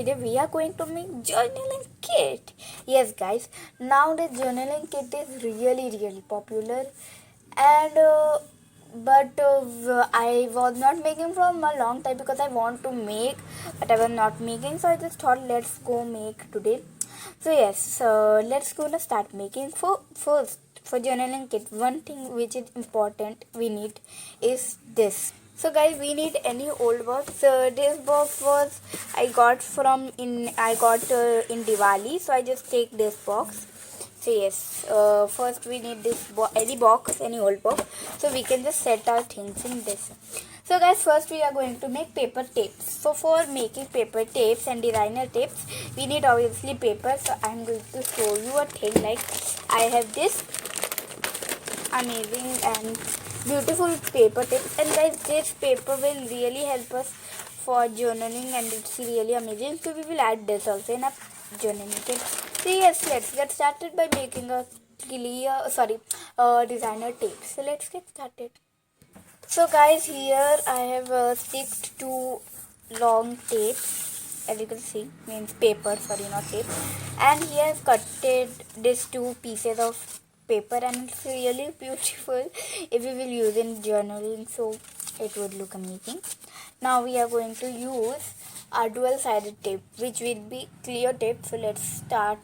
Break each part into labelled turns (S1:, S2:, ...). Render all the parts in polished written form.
S1: video we are going to make journaling kit. Yes guys, nowadays journaling kit is really popular, and I was not making from a long time because I want to make, but I was not making, so I just thought let's go make today. So yes, let's go to start making. For journaling kit, one thing which is important we need is this. So guys, we need any old box. This box was I got in Diwali, so I just take this box. So yes, first we need this any old box, so we can just set our things in this. So guys, first we are going to make paper tapes. So for making paper tapes and designer tapes, we need obviously paper. So I am going to show you a thing, like I have this amazing and beautiful paper tips, and guys this paper will really help us for journaling, and it's really amazing. So we will add this also in a journaling kit. So yes, let's get started by making a designer tape. So let's get started. So guys, here I have sticked two long tapes, as you can see, means paper, not tape, and here I've cutted these two pieces of paper, and it's really beautiful if we will use in journaling, so it would look amazing. Now we are going to use our dual-sided tape, which will be clear tape. So let's start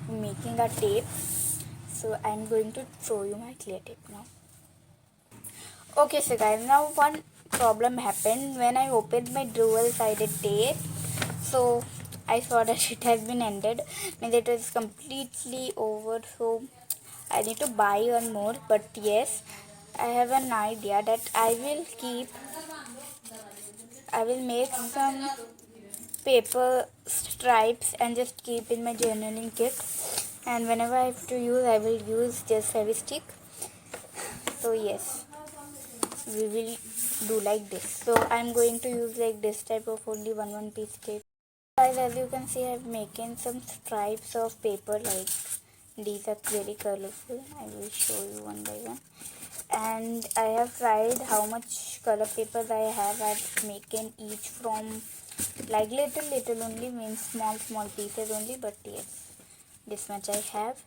S1: making a tape. So I'm going to show you my clear tape now. Okay, so guys, now one problem happened when I opened my dual-sided tape. So I saw that it has been ended, means it is completely over. So I need to buy one more, but yes, I have an idea that I will make some paper stripes and just keep in my journaling kit, and whenever I have to use, I will use just heavy stick. So yes, we will do like this. So I'm going to use like this type of only one piece tape. Guys, as you can see, I'm making some stripes of paper, like these are very colorful. I will show you one by one. And I have tried how much color papers I have. I've making each from like little only, means small pieces only, but yes, this much I have.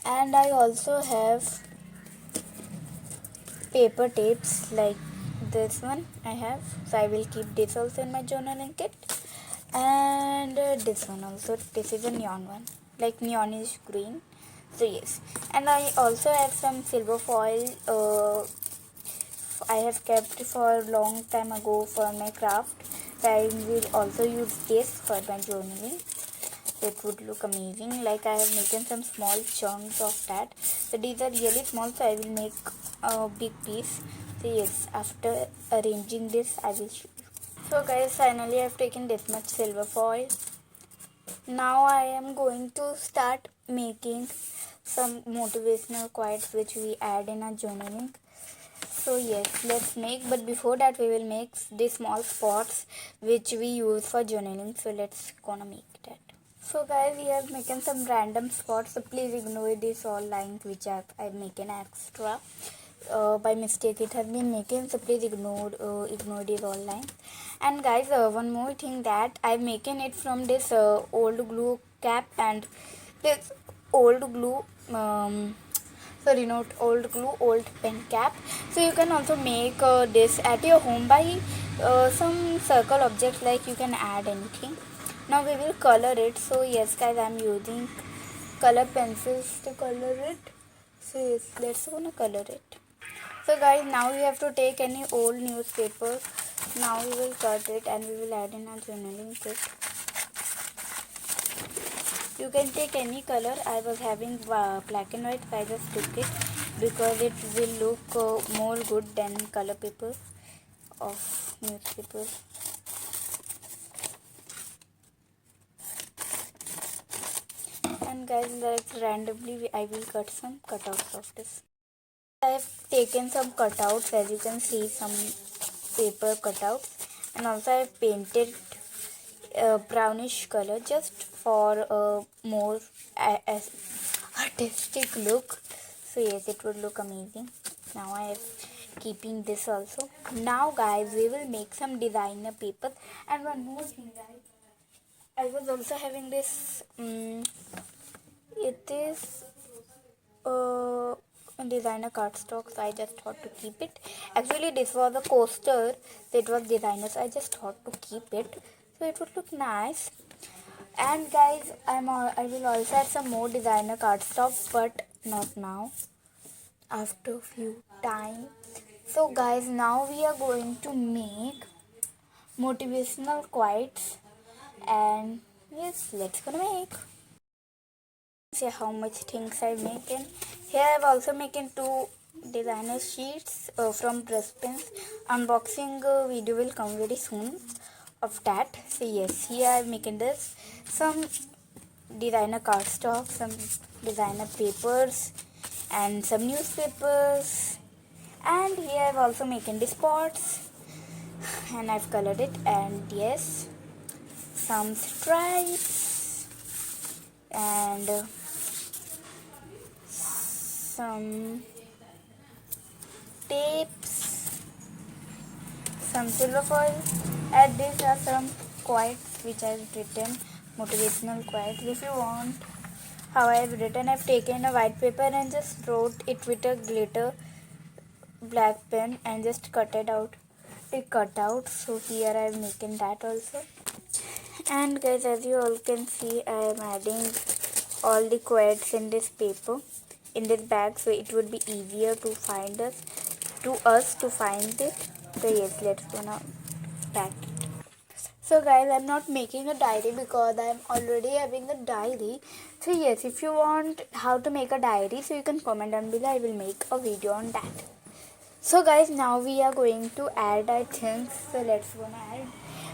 S1: And I also have paper tapes like this one I have, so I will keep this also in my journaling kit. And this one also, this is a neon one, like neonish green. So yes, and I also have some silver foil I have kept for a long time ago for my craft. So I will also use this for my journaling. It would look amazing. Like I have making some small chunks of that. So these are really small, so I will make a big piece. So yes, after arranging this, I will show you. So guys, finally I have taken this much silver foil. Now I am going to start making some motivational quotes which we add in our journaling. So yes, let's make, but before that we will make these small spots which we use for journaling. So let's gonna make that. So guys, we have making some random spots, so please ignore these all lines which I've making extra. By mistake it has been making, so please ignore these all lines. And guys, one more thing, that I'm making it from this old glue cap and this old glue not old glue, old pen cap. So you can also make this at your home by some circle objects, like you can add anything. Now we will color it. So yes guys, I'm using color pencils to color it. So yes, let's gonna color it. So guys, now we have to take any old newspaper. Now we will cut it and we will add in our journaling kit. You can take any color. I was having black and white, so I just took it because it will look more good than color paper of newspaper. And guys, like randomly I will cut some cutouts of this. I have taken some cutouts, as you can see, some paper cutouts, and also I have painted brownish color just for a more artistic look. So yes, it would look amazing. Now I have keeping this also. Now guys, we will make some designer papers. And one more thing guys, I was also having this. It is designer cardstock, so I just thought to keep it. Actually, this was a coaster. So it was designer, so I just thought to keep it. So it would look nice. And guys, I will also add some more designer cardstock, but not now. After few time. So guys, now we are going to make motivational quotes, and yes, let's gonna make. See how much things I make in here. I've also making two designer sheets from brush pens. Unboxing video will come very soon of that. So yes, here I'm making this some designer cardstock, some designer papers, and some newspapers. And here I've also making the spots, and I've colored it. And yes, some stripes and some tapes, some silver foil. And these are some quotes which I've written, motivational quotes. If you want how I've written, I've taken a white paper and just wrote it with a glitter black pen and just cut it out. So here I'm making that also. And guys, as you all can see, I am adding all the quotes in this paper, in this bag, so it would be easier to find us to find it. So yes, let's gonna pack it. So guys, I'm not making a diary because I'm already having a diary. So yes, if you want how to make a diary, so you can comment down below. I will make a video on that. So guys, now we are going to add our things. So let's gonna add.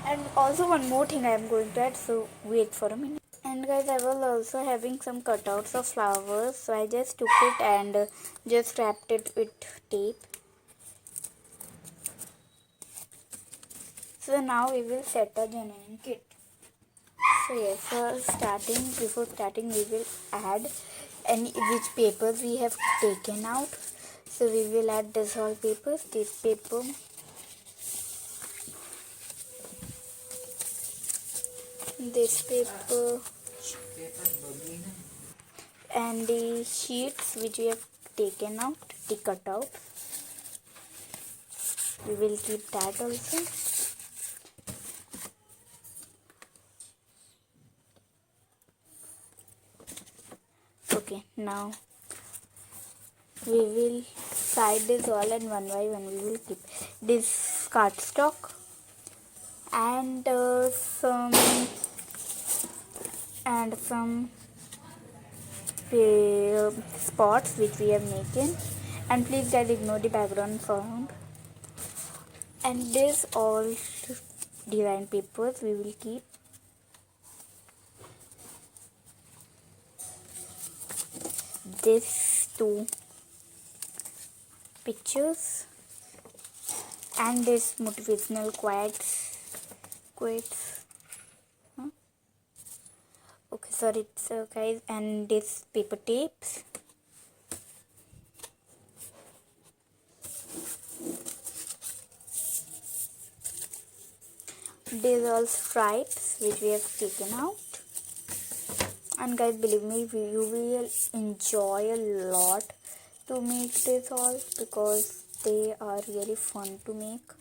S1: And also one more thing I am going to add. So wait for a minute. And guys, I was also having some cutouts of flowers. So I just took it and just wrapped it with tape. So now we will set a journaling kit. So yes, before starting we will add which papers we have taken out. So we will add this all papers, this paper, this paper, and the sheets which we have taken out, the cutout. We will keep that also. Okay, now we will side this all, and one by one we will keep this cardstock and some spots which we have making. And please guys, ignore the background sound. And this all design papers we will keep. This two pictures and this motivational quotes. Okay, sorry, so guys, and this paper tapes. These all stripes which we have taken out. And guys, believe me, you will enjoy a lot to make this all because they are really fun to make.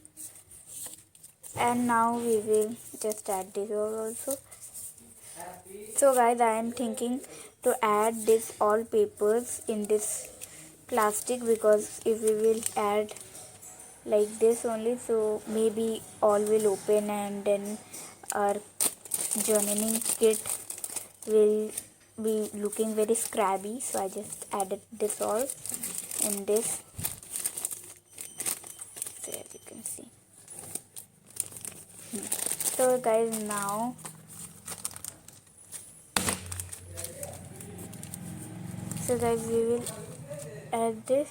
S1: And now we will just add this all also. So guys, I am thinking to add this all papers in this plastic, because if we will add like this only, so maybe all will open and then our journaling kit will be looking very scrabby. So I just added this all in this. So as you can see. So guys, now we will add this,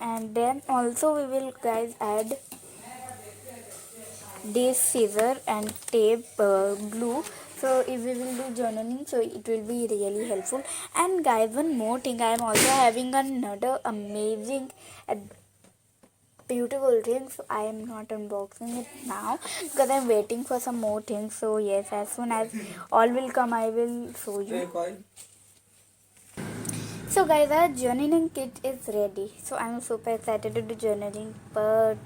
S1: and then also we will guys add this scissor and tape, glue. So if we will do journaling, so it will be really helpful. And guys, one more thing, I am also having another amazing beautiful things. So I am not unboxing it now because I'm waiting for some more things. So yes, as soon as all will come, I will show you. So guys, our journaling kit is ready. So I'm super excited to do journaling, but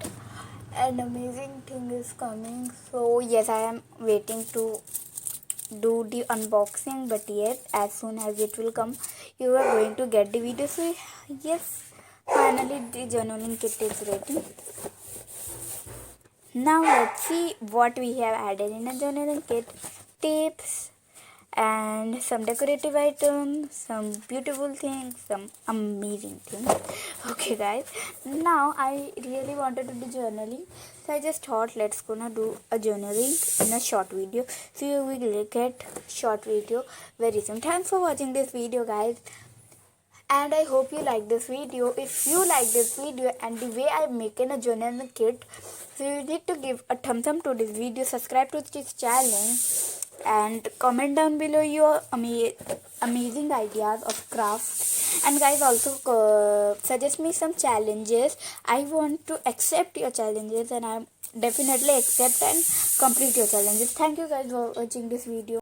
S1: an amazing thing is coming. So yes, I am waiting to do the unboxing, but yes, as soon as it will come, you are going to get the video. So yes, finally the journaling kit is ready. Now let's see what we have added in a journaling kit. Tips and some decorative items, some beautiful things, some amazing things. Okay guys, now I really wanted to do journaling, so I just thought let's gonna do a journaling in a short video. So you will get short video very soon. Thanks for watching this video guys, and I hope you like this video. If you like this video and the way I'm making a journaling kit, so you need to give a thumbs up to this video, subscribe to this channel, and comment down below your amazing ideas of craft. And guys, also suggest me some challenges. I want to accept your challenges, and I definitely accept and complete your challenges. Thank you guys for watching this video.